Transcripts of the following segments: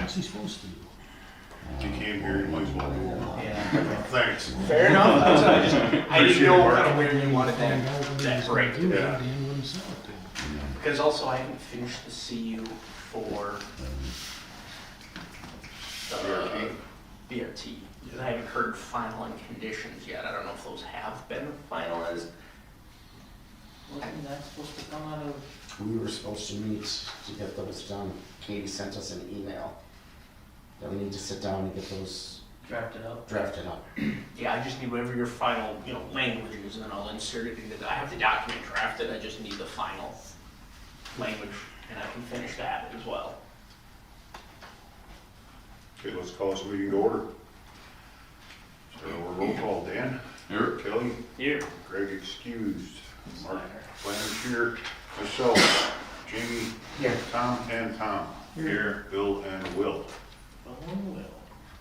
What's he supposed to do? If you can't hear, you might as well go. Yeah. Thanks. Fair enough. That's what I just, I didn't Appreciate know it, Mark. kind of where you wanted Find out that, what he that was break. gonna do, Yeah. Dan wouldn't sell it to him. Because also I haven't finished the CU for BRT? BRT. Because I haven't heard final and conditions yet. I don't know if those have been finalized. Wasn't that supposed to come out of? We were supposed to meet to get those done. Katie sent us an email that we need to sit down and get those Drafted up. drafted up. Yeah, I just need whatever your final, language is, and then I'll insert it into I have the document drafted, I just need the final language, and I can finish that as well. Okay, let's call this meeting to order. So we're roll call. Dan? Here. Kelly? Here. Greg excused. Mark Flanders here. Myself, Jamie, Here. Tom, and Tom. Here. Bill and Will. Oh, well.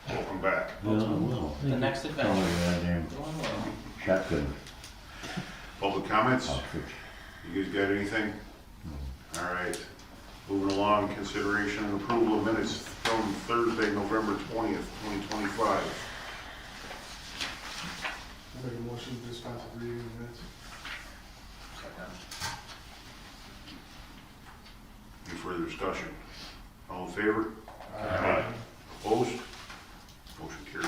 Welcome back. Well, The next Oh, adventure. yeah, damn. Going well. Shotgun. Public comments? outfit. You guys got anything? All right. Moving along, consideration and approval of minutes from Thursday, November 20th, 2025. Make a motion to dispense with reading the minutes. Any further discussion? All in favor? Aye. Opposed? Motion carries.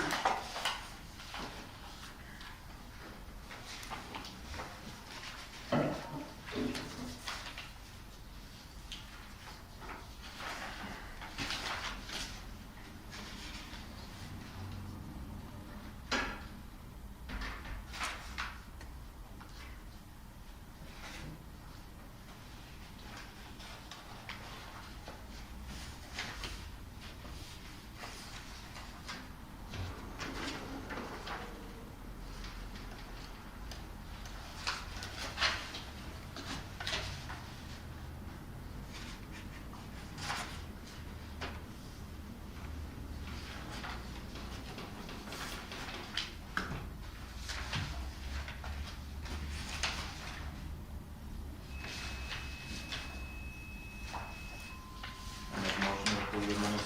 I make a motion to approve the minutes.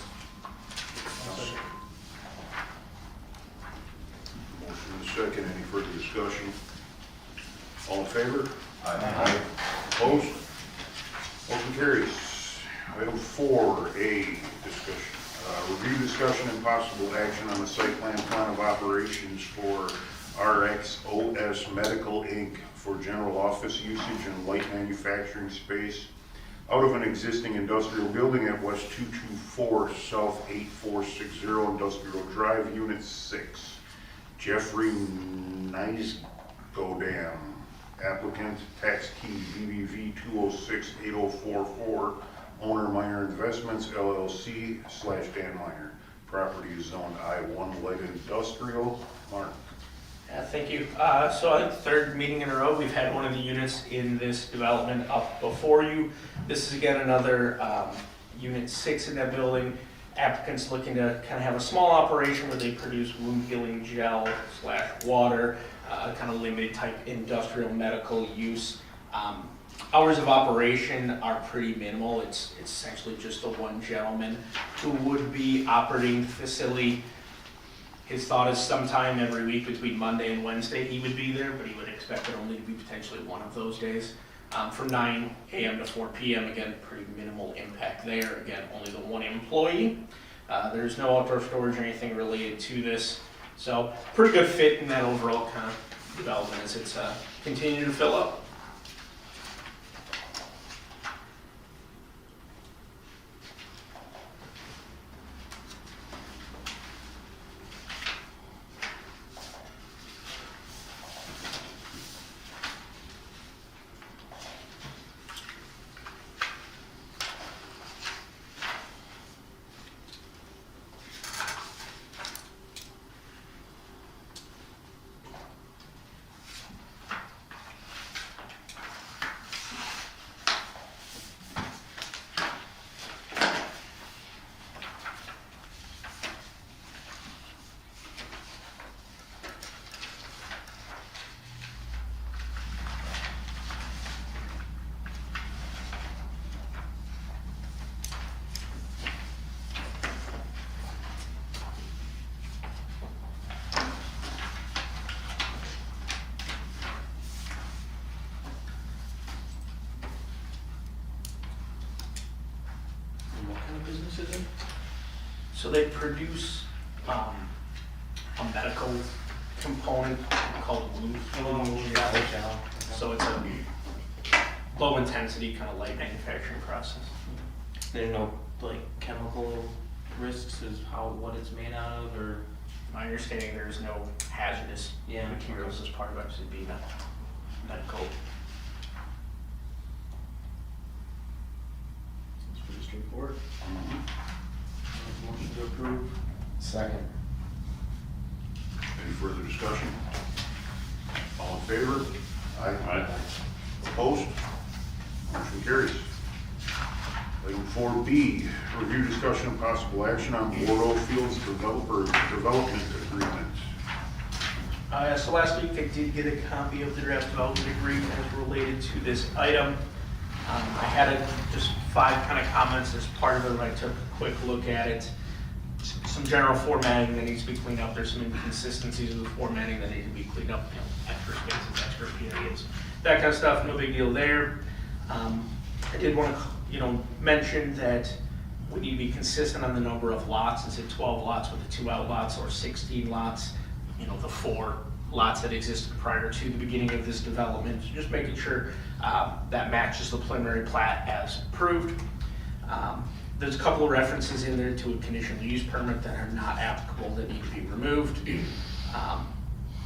Motion and a second. Any further discussion? All in favor? Aye. Opposed? Motion carries. Item 4A, discussion. Review, discussion, and possible action on the site plan of operations for RXOS Medical Inc. for general office usage and light manufacturing space out of an existing industrial building at West 224 South 8460 Industrial Drive, Unit 6. Jeffrey Niesgodam, applicant, tax key BBV 2068044, owner Meyer Investments LLC / Dan Meyer. Property is zoned I-1 light industrial. Mark. Thank you. So I think third meeting in a row, we've had one of the units in this development up before you. This is again another unit 6 in that building. Applicants looking to kind of have a small operation where they produce wound healing gel / water, kind of limited type industrial medical use. Hours of operation are pretty minimal. It's essentially just the one gentleman who would be operating the facility. His thought is sometime every week between Monday and Wednesday he would be there, but he would expect it only to be potentially one of those days. From 9 a.m. to 4 p.m., again, pretty minimal impact there. Again, only the one employee. There's no outdoor storage or anything related to this. So pretty good fit in that overall kind of development as it's continuing to fill up. businesses in? So they produce a medical component called glue. Yeah. So it's a low intensity kind of light manufacturing process. There's no, like, chemical risks as what it's made out of, or? My understanding, there's no hazardous Yeah. materials as part of MCB medical. It's pretty straightforward. Motion to approve. Second. Any further discussion? All in favor? Aye. Opposed? Motion carries. Item 4B, review, discussion, and possible action on Bordeaux Fields Development Agreement. So last week I did get a copy of the draft development agreement as related to this item. I had just 5 kind of comments as part of it when I took a quick look at it. Some general formatting that needs to be cleaned up. There's some inconsistencies in the formatting that need to be cleaned up, extra spaces, extra periods, that kind of stuff, no big deal there. I did want to, mention that we need to be consistent on the number of lots. Is it 12 lots with the 2 outlots or 16 lots? The 4 lots that existed prior to the beginning of this development. Just making sure that matches the preliminary plat as approved. There's a couple of references in there to a conditional use permit that are not applicable that need to be removed.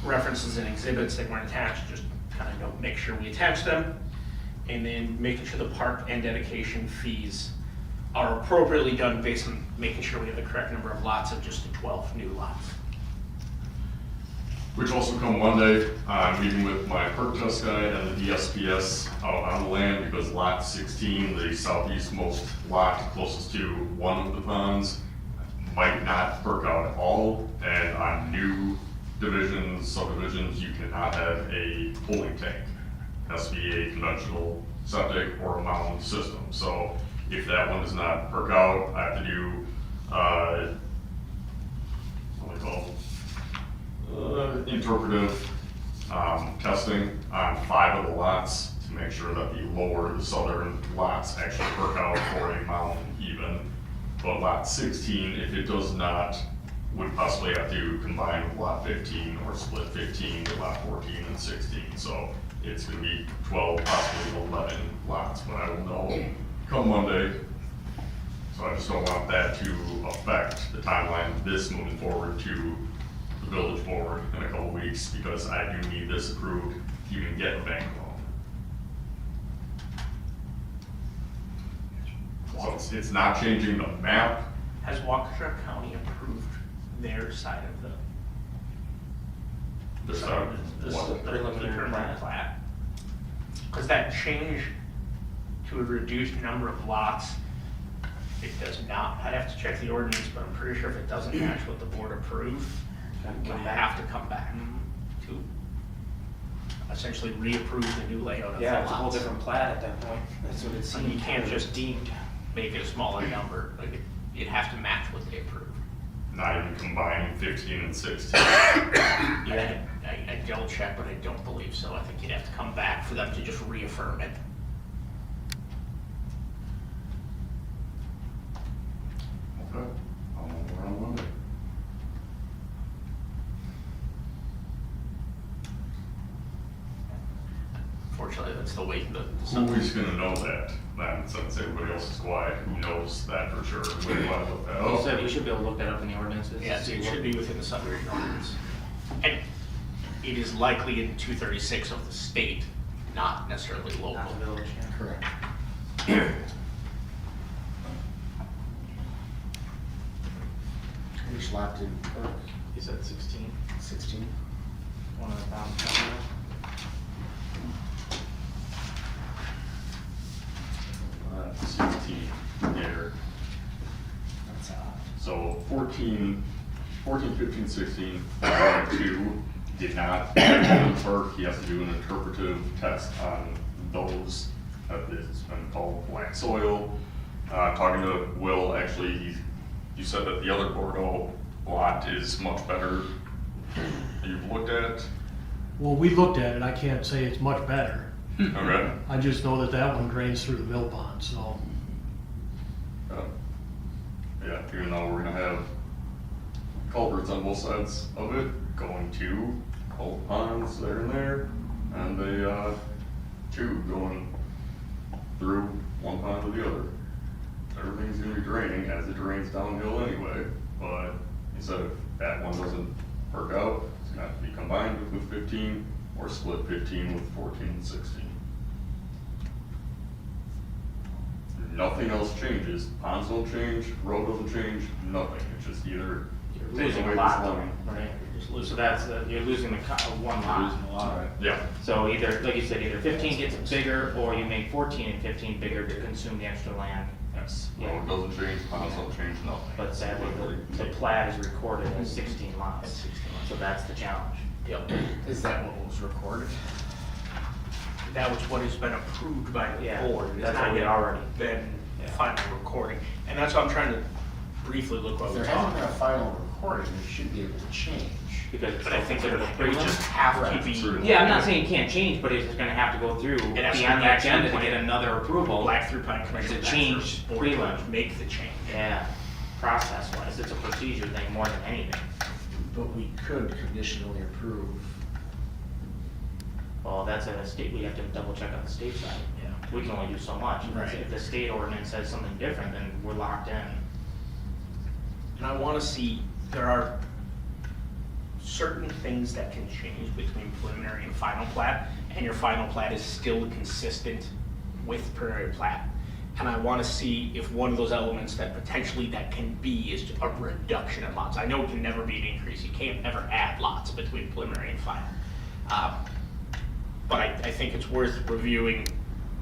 References and exhibits that weren't attached, just kind of make sure we attach them. And then making sure the park and dedication fees are appropriately done based on making sure we have the correct number of lots of just the 12 new lots. Which also come Monday, I'm meeting with my perk test guy and the DSPS out on the land because lot 16, the southeastmost lot closest to one of the ponds, might not perk out at all. And on new divisions, subdivisions, you cannot have a holding tank. It has to be a conventional septic or a mound system. So if that one does not perk out, I have to do, what do they call it? Interpretive testing on 5 of the lots to make sure that the southern lots actually perk out for a mound even. But lot 16, if it does not, would possibly have to combine with lot 15 or split 15 to lot 14 and 16. So it's going to be 12, possibly 11 lots, but I will know come Monday. So I just don't want that to affect the timeline of this moving forward to the village board in a couple weeks, because I do need this approved to even get a bank loan. So it's not changing the map. Has Waukesha County approved their side of This what? the preliminary plat? Because that change to a reduced number of lots, it does not. I'd have to check the ordinance, but I'm pretty sure if it doesn't match what the board approved, we have to come back to essentially reapprove the new layout of the Yeah, it's a whole lots. different plat at that point. That's what it So seems. you can't just make it a smaller number. Like you'd have to match what they approved. Not even combining 15 and 16. Yeah, I double check, but I don't believe so. I think you'd have to come back for them to just reaffirm it. Okay, I'll know more on Monday. Fortunately, that's the way the Who's gonna know that? Then, since everybody else is quiet, who knows that for sure? We want to look that You up. said we should be able to look that up in the ordinances. Yeah, so it should be within the subdivision ordinance. And it is likely in 236 of the state, not necessarily local. Not the village, yeah. Correct. Which lot did perk? You said 16, 16? one of the bottom. 16 there. That's odd. So 14, 15, 16, 1 and 2 did not perk. He has to do an interpretive test on those. It's been called black soil. Talking to Will, actually, you said that the other Bordeaux lot is much better. You've looked at it? Well, we looked at it, I can't say it's much better. Okay. I just know that that one drains through the mill pond, so. even though we're gonna have culverts on both sides of it, going to both ponds there and there, and a, tube going through one pond to the other. Everything's gonna be draining as it drains downhill anyway, but he said if that one doesn't work out, it's gonna have to be combined with 15 or split 15 with 14 and 16. Nothing else changes, ponds don't change, road doesn't change, nothing, it's just either You're take losing away a this lot though, line. right? You're just So losing. that's, you're losing one lot. Losing a lot. Yeah, So either, like you said, either 15 gets bigger, or you make 14 and 15 bigger to consume the extra land. yes, Yeah. road doesn't change, ponds don't change, nothing. But sadly, the plat is recorded as 16 That's lots, 16 lots. so that's the challenge. Yep. Is that what was recorded? That was what has been approved by the Yeah, board. It's that's not what we yet already- been Yeah. final recording. And that's what I'm trying to briefly look what If we're there hasn't talking been a about. final recording, you should be able to change. Because it's But I still think considered a it would prelim. just have Right. to be. True. Yeah, I'm not saying you can't change, but it's gonna have to go through, It has to be on be the back through agenda to plan. get another approval. Black through Pine Commission. To back change through board prelim. to make the change. Yeah, process wise, it's a procedure thing more than anything. But we could conditionally approve. Well, that's a state, we have to double check on the state side. Yeah. We can only do so much. Right. If the state ordinance says something different, then we're locked in. And I want to see, there are certain things that can change between preliminary and final plat, and your final plat is still consistent with preliminary plat. And I want to see if one of those elements that potentially that can be is a reduction in lots. I know it can never be an increase, you can't ever add lots between preliminary and final. But I think it's worth reviewing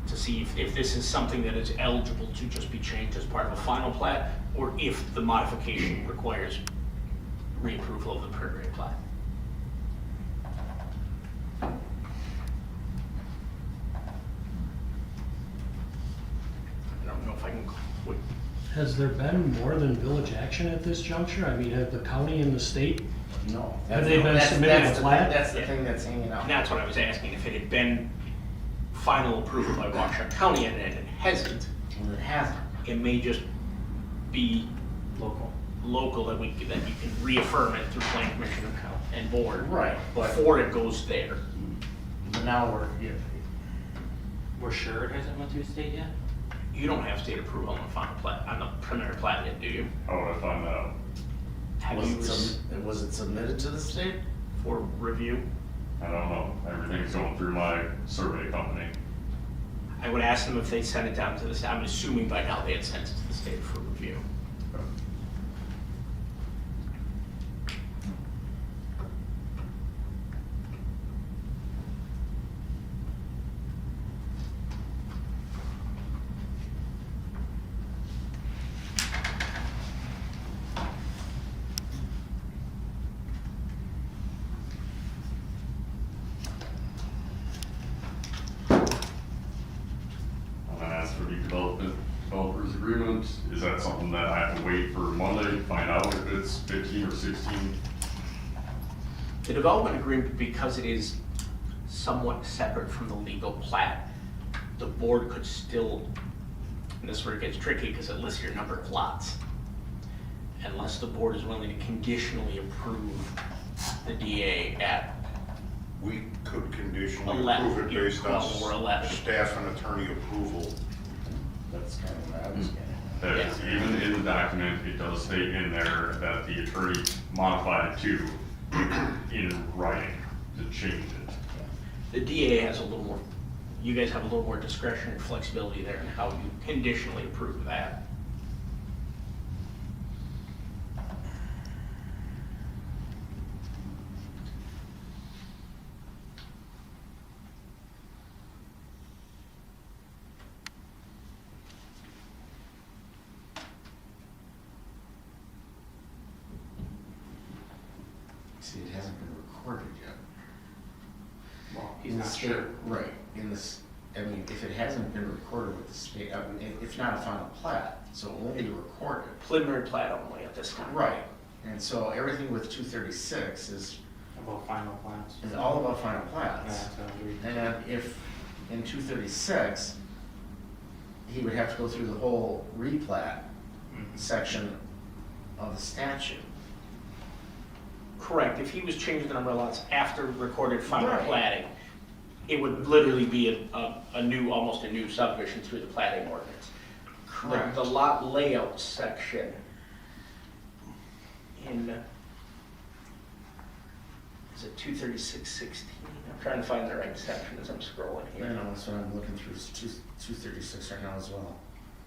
to see if this is something that is eligible to just be changed as part of a final plat, or if the modification requires reapproval of the preliminary plat. I don't know if I can, would- Has there been more than village action at this juncture? I mean, have the county and the state, No. Have they been that's- submitting that's a the plat? thing- That's the Yeah. thing that's hanging out. and that's what I was asking, if it had been final approval by Waukesha County and it hasn't, And it hasn't. it may just be Local. local that you can reaffirm it through plan commission and board. Right, but- Before it goes there. But now We're sure it hasn't went through state yet? You don't have state approval on the final plat, on the preliminary plat yet, do you? How would I find that out? Have was you, was it submitted to the state? for review? I don't know, everything's going through my survey company. I would ask them if they sent it down to the state. I'm assuming by now they had sent it to the state for review. And then as for the developers agreement, is that something that I have to wait for Monday to find out if it's 15 or 16? The development agreement, because it is somewhat separate from the legal plat, the board could still, and this is where it gets tricky because it lists your number of lots. Unless the board is willing to conditionally approve the DA at, We could conditionally 11, approve it either based on 12 or 11. staff and attorney approval. That's kind of what I was getting at. That is, even in the document, it does state in there that the attorney modified it to in writing to change it. the DA has a little more, you guys have a little more discretion and flexibility there in how you conditionally approve that. See, it hasn't been recorded yet. Well, he's In the not state- sure. Right, in this, I mean, if it hasn't been recorded with the state, I mean, it's not a final plat, so it won't be recorded. Preliminary plat only at this time. Right, and so everything with 236 is About final plans? all about final Yeah, plats. that's what I was reading. And if in 236, he would have to go through the whole replat Mhm. section of the statute. Correct, if he was changing the number of lots after recorded final Right. platting, it would literally be a new, almost a new subdivision through the platting ordinance. The lot layout section in, is it 23616? I'm trying to find the right section as I'm scrolling I here. know, that's what I'm looking through, it's 236 right now as well.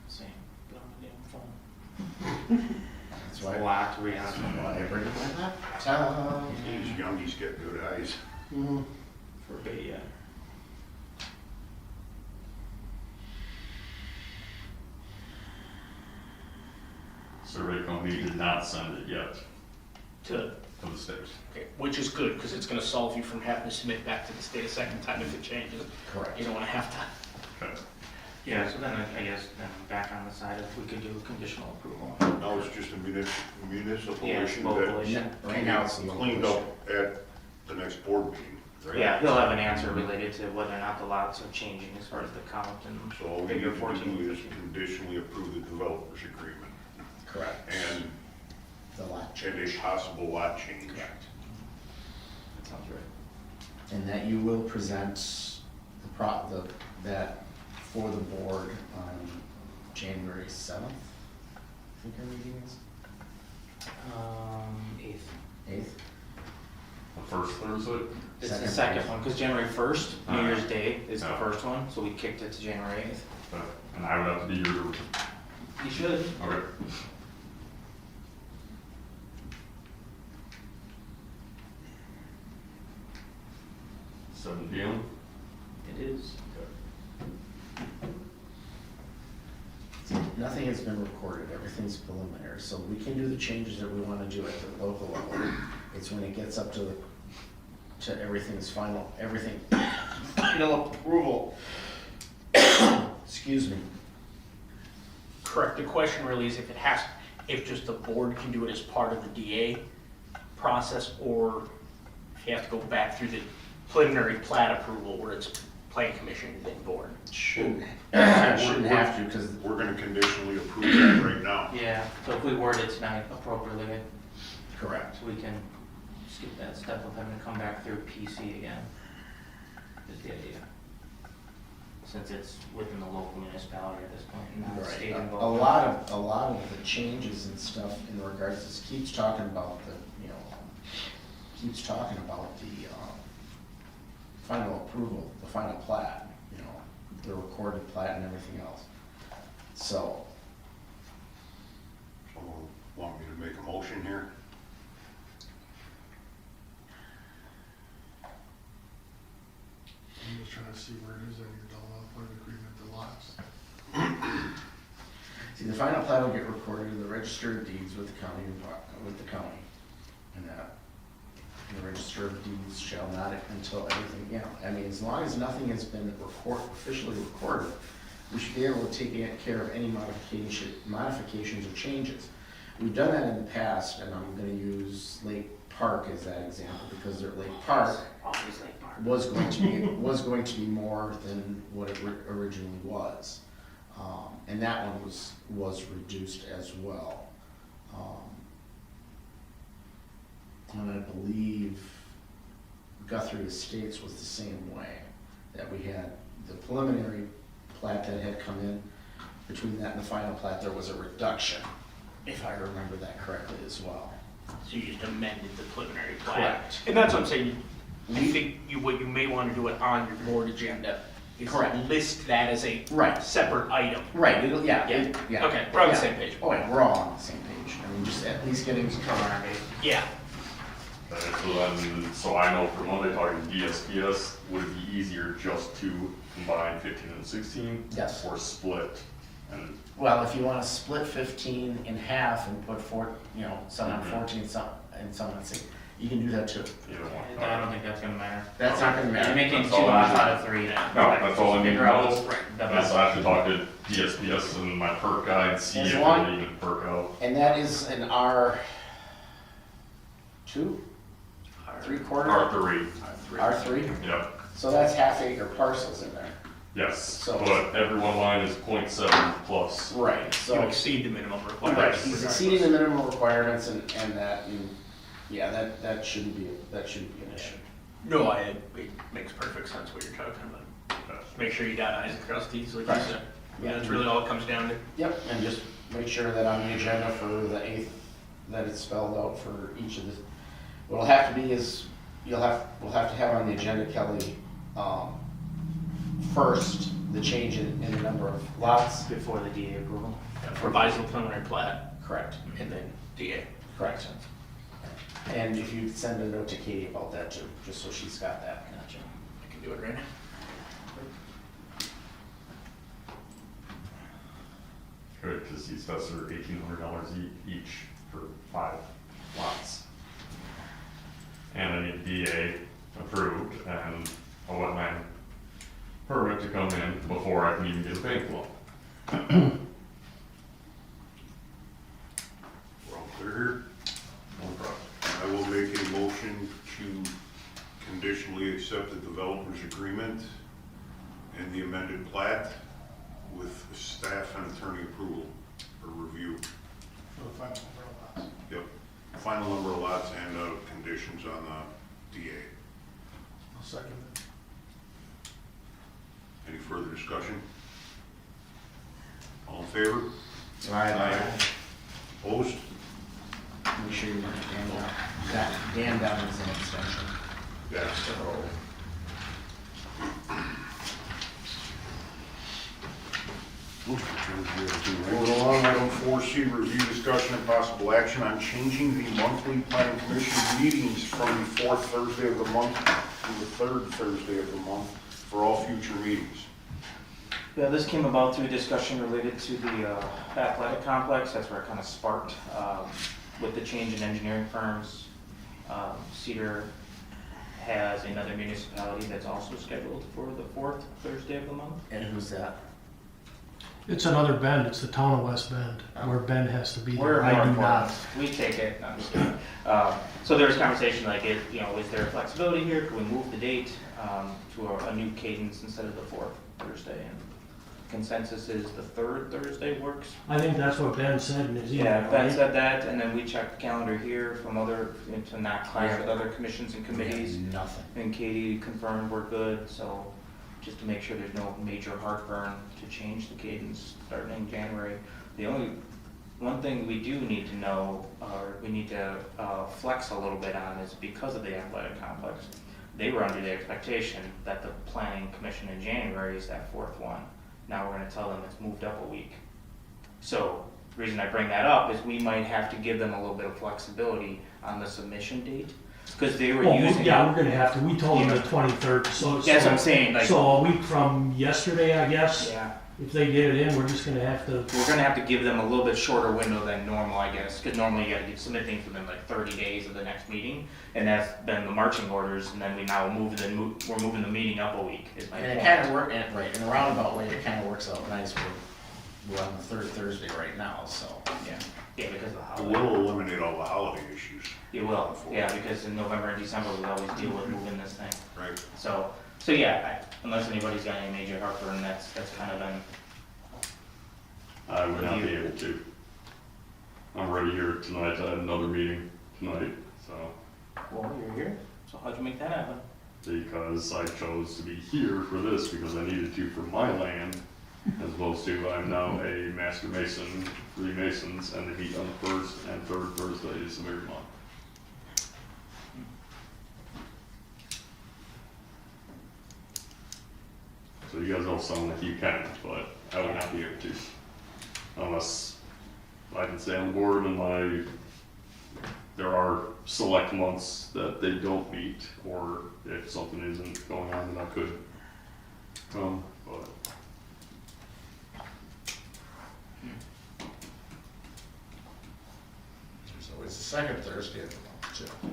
Same, get on the damn phone. That's It's why a lot to read on. I bring my laptop. These youngies get good eyes. For a bit, yeah. Survey company did not send it yet To, to the state. okay, which is good, because it's gonna solve you from having to submit back to the state a second time if it changes. Correct. You don't wanna have to. Okay. Yeah, so then I guess then back on the side, if we could do conditional approval. Now it's just a municipal Yeah, issue local that issue. Right now, it's a local cleaned issue. up at the next board meeting, right? Yeah, he'll have an answer related to whether or not the lots are changing as far as the count So all and we need figure to 14. do is conditionally approve the developer's agreement Correct. and The lot and a change. possible lot change. Correct. That sounds right. And that you will present that for the board on January 7th, I think our meeting is, 8th. 8th? The first Thursday? It's the Second. second one, because January 1st, New Year's Day, is the Yeah. first one, so we kicked it to January 8th. And I would have to be here to, You should. okay. Seven PM? It is. Nothing has been recorded, everything's preliminary, so we can do the changes that we wanna do at the local level. It's when it gets up to everything's final, final approval. Excuse me. Correct, the question really is if just the board can do it as part of the DA process, or if you have to go back through the preliminary plat approval where it's plan commission and then board. Shouldn't have to, because We're gonna conditionally approve that right now. Yeah, so if we word it tonight appropriately, correct. we can skip that step of having to come back through PC again. Is the idea. Since it's within the local municipality at this point, and not state Right, involved. a lot of the changes and stuff in regards to this keeps talking about the, final approval, the final plat, the recorded plat and everything else. So, So, want me to make a motion here? I'm just trying to see where it is on your development agreement, the lots. see, the final plat will get recorded in the register of deeds with the county, and that the register of deeds shall not until everything, as long as nothing has been officially recorded, we should be able to take care of any modifications or changes. We've done that in the past, and I'm gonna use Lake Park as that example, because their Lake Park Always Lake Park. was going to be more than what it originally was. And that one was reduced as well. And I believe Guthrie Estates was the same way, that we had the preliminary plat that had come in. Between that and the final plat, there was a reduction, if I remember that correctly as well. So you just amended the preliminary plat. Correct. And that's what I'm saying, I think what you may want to do it on your board agenda is Correct. list that as a Right. separate item. Right, Yeah. Okay, we're on the same page. Oh, yeah, we're all on the same page. Just at least getting, Cover our base. Yeah, Okay, so then, so I know for Monday talking DSPS, would it be easier just to combine 15 and 16? Yes. Or split? And, well, if you wanna split 15 in half and put some on Mhm. 14, some on 6, you can do that too. either one. I don't think that's gonna matter. That's not gonna matter. You're making That's two all I lots need. out of three. No, that's all I need to Figure out know. what's the Yes, best. I have to talk to DSPS and my perk guy and see As if long- they even perk out. And that is an R2, 3/4, R3, R3? yep. So that's half acre parcels in there. Yes, So- but every one line is 0.7 plus. Right, You so, exceed the minimum right, requirements. he's exceeding the minimum requirements and that, and, yeah, that shouldn't be an issue. No, it makes perfect sense what you're talking about. Make sure you dot i's and cross t's, like you Right. said. Yeah. That's really all it comes down to. Yep, and just make sure that on the agenda for the 8th, that it's spelled out for each of the, what'll have to be is, we'll have to have on the agenda, Kelly, first, the change in the number of lots. Before the DA approval. Revised preliminary plat, Correct, and then DA. correct. And if you send a note to Katie about that too, just so she's got that. Gotcha. I can do it right now. Good, because these tests are $1,800 each for 5 lots. And I need DA approved and a wetland permit to come in before I can even get a bank loan. We're all clear here? No problem. I will make a motion to conditionally accept the developer's agreement and the amended plat with staff and attorney approval or review. For the final number of lots. Yep, final number of lots and conditions on the DA. I'll second it. Any further discussion? All in favor? Right. Opposed? Make sure you mark Dan down. Dan down is an extension. Yes. Moving along, item 4C, review, discussion, and possible action on changing the monthly planning commission meetings from the fourth Thursday of the month to the third Thursday of the month for all future meetings. Yeah, this came about through discussion related to the athletic complex. That's where it kind of sparked with the change in engineering firms. Cedar has another municipality that's also scheduled for the fourth Thursday of the month. And who's that? It's another Bend, it's the town of West Bend, where Ben has to be We're there, I more do not. important. We take it, no, I'm just kidding. So there was conversation like, is there flexibility here? Could we move the date to a new cadence instead of the fourth Thursday? And consensus is the third Thursday works. I think that's what Ben said in his email, Yeah, Ben right? said that, and then we checked the calendar here from other, to not clash with other commissions and committees. Nothing. And Katie confirmed we're good, so just to make sure there's no major heartburn to change the cadence starting in January. The only, one thing we do need to know, or we need to flex a little bit on is because of the athletic complex. They were under the expectation that the planning commission in January is that fourth one. Now we're gonna tell them it's moved up a week. So, the reason I bring that up is we might have to give them a little bit of flexibility on the submission date. Cause they were Well, using. yeah, we're gonna have to, we told them the Yeah. 23rd, so. That's what I'm saying, like. So a week from yesterday, I guess, Yeah, if they get it in, we're just gonna have to, we're gonna have to give them a little bit shorter window than normal, I guess, because normally you gotta submit things within like 30 days of the next meeting, and that's been the marching orders, and then we now we're moving the meeting up a week, is my And it point. kind of work, right, in a roundabout way, it kind of works out nice. We're on the third Thursday right now, so. Yeah, because of the It holiday. will eliminate all the holiday issues, It will, yeah, because in November and December, we always deal with moving this thing. right? So yeah, unless anybody's got any major heartburn, that's kind of been, I would not be able to. I'm already here tonight, I had another meeting tonight, so, well, you're here, so how'd you make that happen? because I chose to be here for this, because I needed to for my land, as opposed to I'm now a master mason, Freemasons, and they meet on the first and third Thursdays of every month. So you guys all sound like you can, but I would not be able to, unless I can stay on board and there are select months that they don't meet, or if something isn't going on, then I could come, but. So it's the second Thursday of the month, too.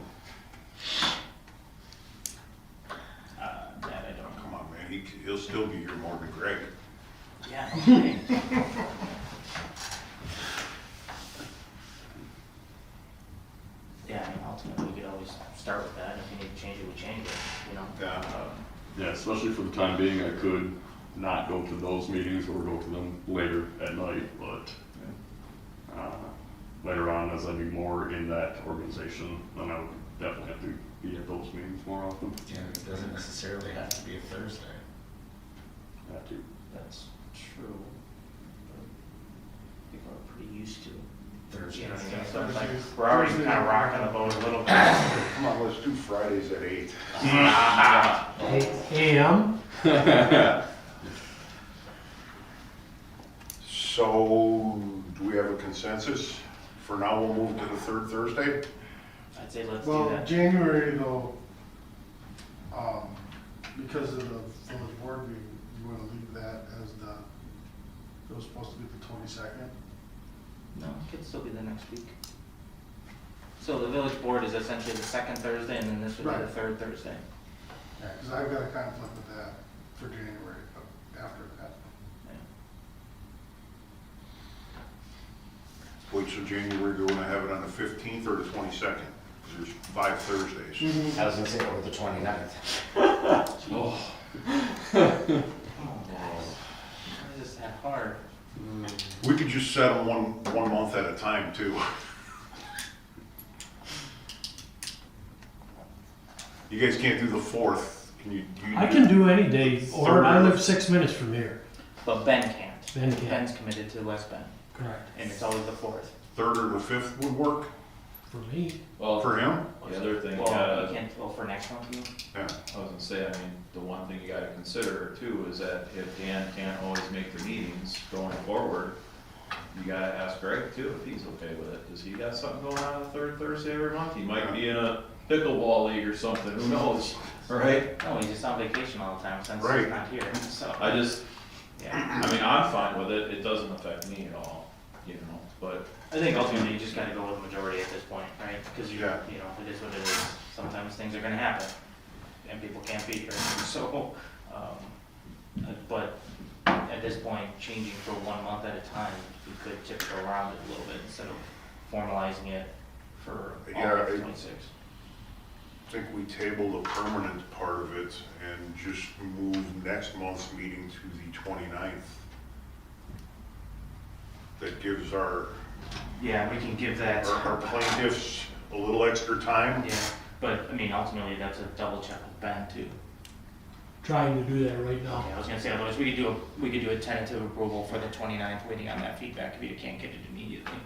That I don't. Come on, man, he'll still be here more than Greg. Yeah. Okay. Yeah, I mean, ultimately, we could always start with that, if we need to change it, we change it, you know? Yeah. Yeah, especially for the time being, I could not go to those meetings or go to them later at night, but later on, as I be more in that organization, then I would definitely have to be at those meetings more often. Yeah, it doesn't necessarily have to be a Thursday. Have to. That's true. People are pretty used to it. Thursday. You know what I mean? So it's like, we're already kind of rocking the boat a little bit. Come on, let's do Fridays at 8. 8 AM? So, do we have a consensus? For now, we'll move to the third Thursday? I'd say let's do Well, that. January though, because of the village board meeting, you wanna leave that as it was supposed to be the 22nd? No, it could still be the next week. So the village board is essentially the second Thursday, and then this would be the Right. third Thursday. Yeah, cause I've got a conflict with that for January, but after that. Wait, so January, do we want to have it on the 15th or the 22nd? Because there's 5 Thursdays. I was gonna say, or the 29th. Oh, guys. Why is this that hard? We could just set them one month at a time, too. You guys can't do the 4th. Can you? I can do any day, or I live 6 minutes from here. But Ben can't. Ben can't. Ben's committed to West Bend, Correct. and it's always the fourth. 3rd or the 5th would work For me, Well, for him? the other thing, Well, you can't, well, for next month, you? Yeah. I was gonna say, I mean, the one thing you gotta consider too is that if Dan can't always make the meetings going forward, you gotta ask Greg too, if he's okay with it. Does he got something going on the third Thursday every month? He might be in a pickleball league or something, who knows, right? No, he's just on vacation all the time since Right. he's not here, so. I just, Yeah, I mean, I'm fine with it, it doesn't affect me at all, you know, but I think ultimately you just gotta go with majority at this point, right? Because you, Yeah. you know, it is what it is. Sometimes things are gonna happen, and people can't be here, so, but at this point, changing for 1 month at a time, we could tiptoe around it a little bit instead of formalizing it for all Yeah, of I- 26. I think we table the permanent part of it and just move next month's meeting to the 29th. That gives our Yeah, we can give that. plaintiffs a little extra time. Yeah, but I mean, ultimately, that's a double check with Ben too. trying to do that right now. Yeah, I was gonna say, otherwise, we could do a tentative approval for the 29th, waiting on that feedback if you can't get it immediately.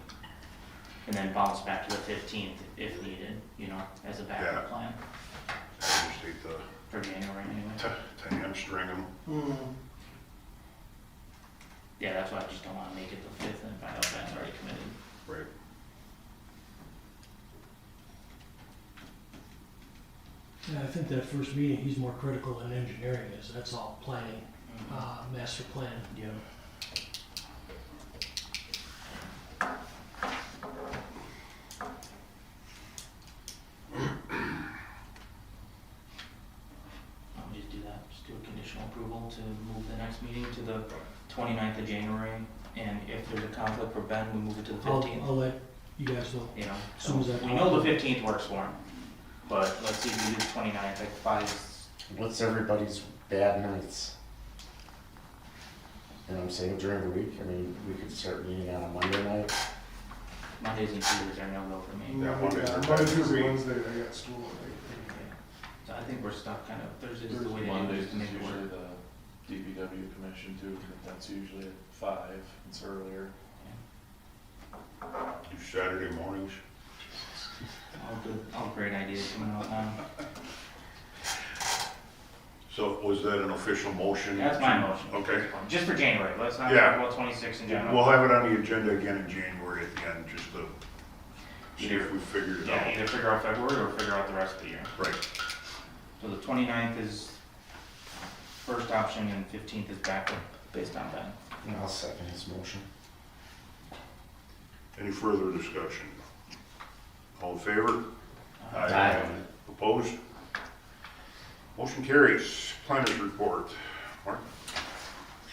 And then bounce back to the 15th if needed, you know, as a Yeah. backup plan I just hate for January anyway. to hamstring them. Yeah, that's why I just don't wanna make it the 5th and find out Ben's already committed. Right. Yeah, I think that first meeting, he's more critical than engineering is, that's all planning, master plan. Yeah. I'll just do that, just do a conditional approval to move the next meeting to the 29th of January, and if there's a conflict for Ben, we move it to the I'll 15th. let you guys know. You know, As soon as so that we know the 15th works for him, but let's see if we do the 29th, like 5. What's everybody's bad nights? You know what I'm saying, during the week, I mean, we could start meeting on a Monday night. Mondays and Tuesdays are no-go for me. Yeah, Mondays are Monday, bad for Tuesday, me. Wednesday, I got school, I So I think we're stuck kind of, Thursdays is the way to do it, Monday's just to make it usually work. the DPW commission too, that's usually at 5, it's earlier. Do Saturday mornings. All great ideas coming out now. So was that an official motion? That's my motion. Okay. Just for January, let's not Yeah. talk about 26 in We'll general. have it on the agenda again in January at the end, just to see if we figured it Yeah, out. either figure out February or figure out the rest of the year. Right. So the 29th is first option and 15th is backup based on Ben. And I'll second his motion. Any further discussion? All in favor? Aye. Opposed? Motion carries. Planners report. Mark?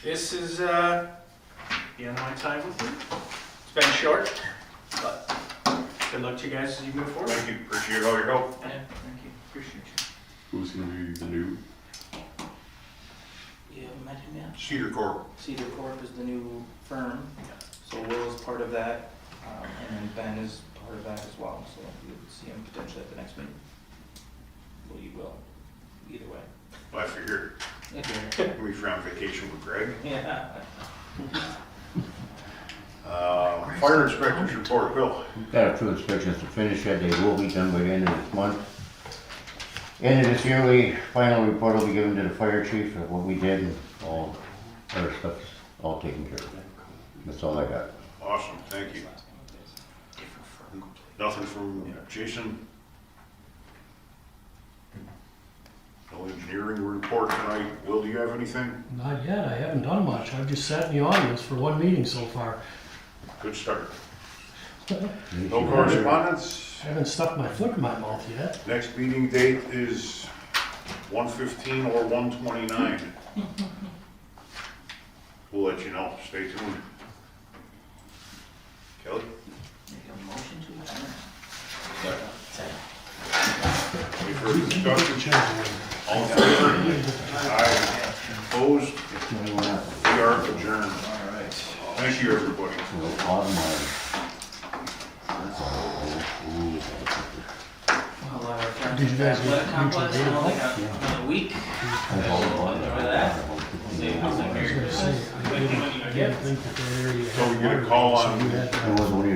This is, the end of my time with you. It's been short, but good luck to you guys as you move forward. Thank you, appreciate all your help. Yeah, thank you, appreciate you. Who's gonna be the new? You have met him yet? Cedar Corp. Cedar Corp is the new firm, so Will is part of that, and then Ben is part of that as well, so you'll see him potentially at the next meeting. Well, you will, either way. I figured, we found vacation with Greg. Yeah. Fire inspector's report, Bill. Got a few inspections to finish yet, they will be done by the end of this month. End of this yearly, final report will be given to the fire chief of what we did, and all other stuff's all taken care of. That's all I got. Awesome, thank you. Nothing from Jason? No engineering report tonight. Will, do you have anything? Not yet, I haven't done much. I've just sat in the audience for one meeting so far. Good start. No correspondence? Haven't stuck my foot in my mouth yet. Next meeting date is 1/15 or 1/29. We'll let you know. Stay tuned. Kelly? Make a motion to adjourn. Any further discussion? All in favor? Aye. Opposed? We are adjourned. All right. Thank you, everybody. Well, our friends Did you at guys Athletic get Complex, mutual now they aid? got another week. So enjoy that. See you I was Merry gonna Christmas. say, I didn't think that area So we had get a water, call so on- you had, It was only